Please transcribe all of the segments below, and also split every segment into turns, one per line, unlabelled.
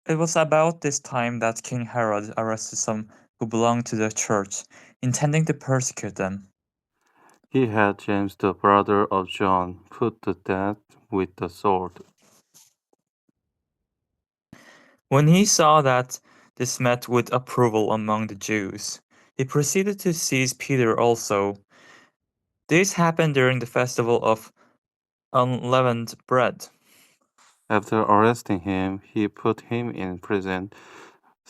It was about this time that King Herod arrested some who belonged to the church, intending to persecute them.
He had James, the brother of John, put to death with the sword.
When he saw that this met with approval among the Jews, he proceeded to seize Peter also. This happened during the festival of unleavened bread.
After arresting him, he put him in prison,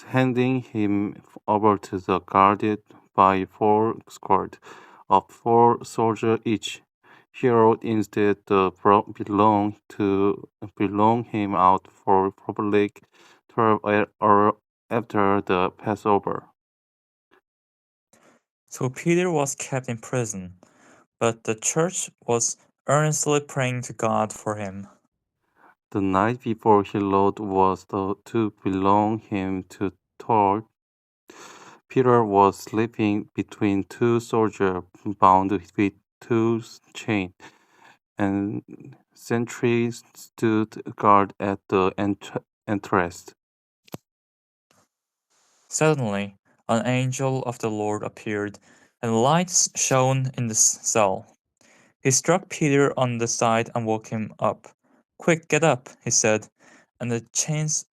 handing him over to the guarded by four squad of 4 soldiers each. Herod instead belong him out for public trial or after the Passover.
So Peter was kept in prison, but the church was earnestly praying to God for him.
The night before Herod was to belong him to Tor, Peter was sleeping between 2 soldiers bound with 2 chains, and sentries stood guard at the entrance.
Suddenly, an angel of the Lord appeared, and lights shone in the cell. He struck Peter on the side and woke him up. Quick, get up, he said, and the chains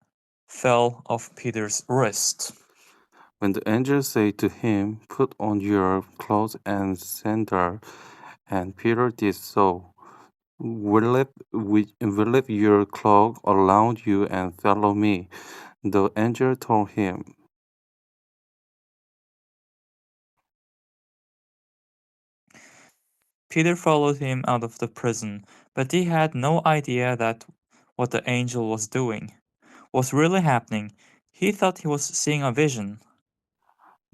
fell off Peter's wrist.
When the angel said to him, "Put on your clothes and sandals," and Peter did so, "Will your cloak around you and follow me," the angel told him.
Peter followed him out of the prison, but he had no idea that what the angel was doing was really happening. He thought he was seeing a vision.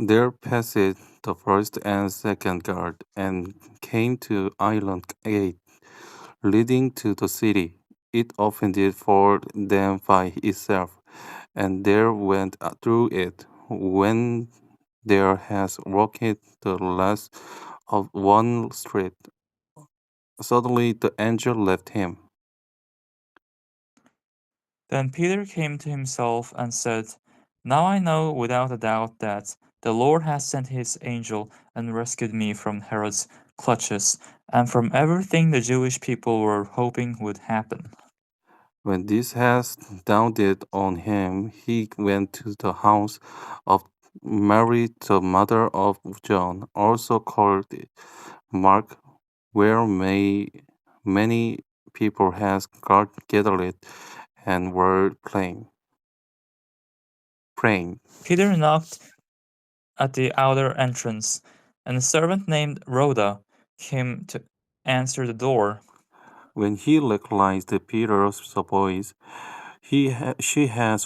There passed the first and second guard, and came to island gate, leading to the city. It opened it for them by itself, and there went through it. When there has walked the last of one street, suddenly the angel left him.
Then Peter came to himself and said, "Now I know without a doubt that the Lord has sent his angel and rescued me from Herod's clutches and from everything the Jewish people were hoping would happen."
When this has dawned on him, he went to the house of Mary, the mother of John, also called Mark, where many people had gathered and were praying.
Peter knocked at the outer entrance, and a servant named Rhoda came to answer the door.
When he recognized Peter's voice,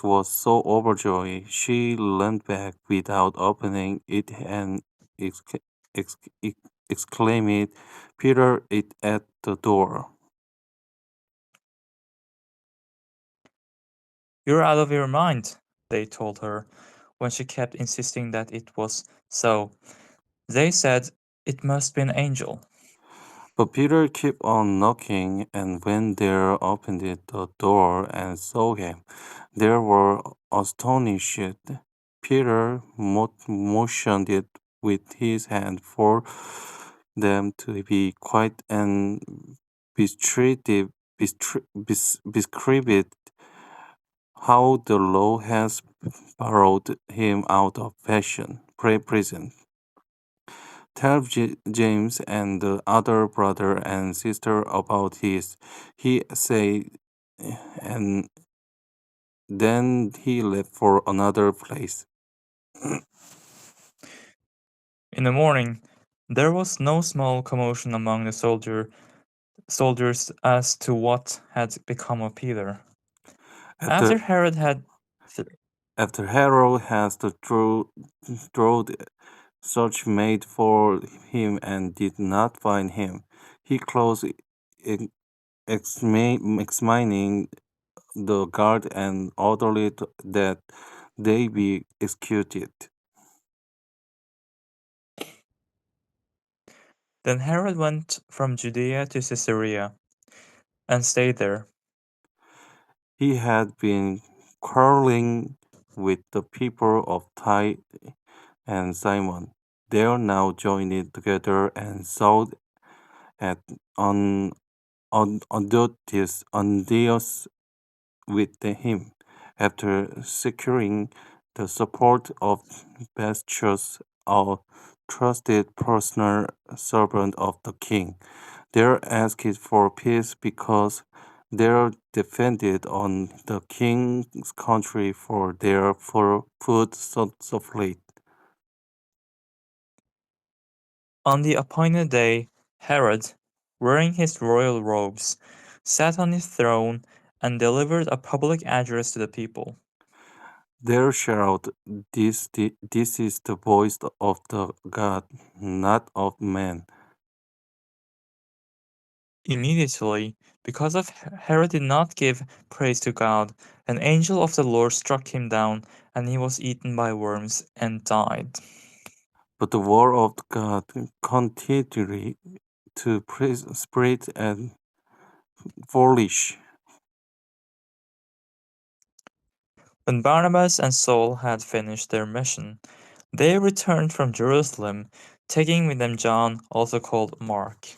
was so overjoyed she leaned back without opening it and ex- ex- exclaimed, "Peter is at the door."
"You're out of your mind," they told her, when she kept insisting that it was so. They said it must be an angel.
But Peter kept on knocking, and when they opened the door and saw him, they were astonished. Peter motioned it with his hand for them to be quiet and described how the law has borrowed him out of prison. Tell James and the other brother and sister about this, he said, and then he left for another place.
In the morning, there was no small commotion among the soldiers as to what had become of Peter.
After
After Herod had th-
after Harold has the throat search made for him and did not find him, he closed examining the guard and ordered that they be executed.
then Herod went from Judea to Caesarea and stayed there.
He had been quarreling with the people of Tyre and Simon. They are now joined together and sought at Ondius with him. After securing the support of Bestius, a trusted personal servant of the king, they asked for peace because they defended on the king's country for their food supply.
On the appointed day, Herod, wearing his royal robes, sat on his throne and delivered a public address to the people.
Their shout, this is the voice of the God, not of man.
Immediately, because of Herod did not give praise to God, an angel of the Lord struck him down, and he was eaten by worms and died.
But the word of God continued to spread and flourish.
When Barnabas and Saul had finished their mission, they returned from Jerusalem, taking with them John, also called Mark.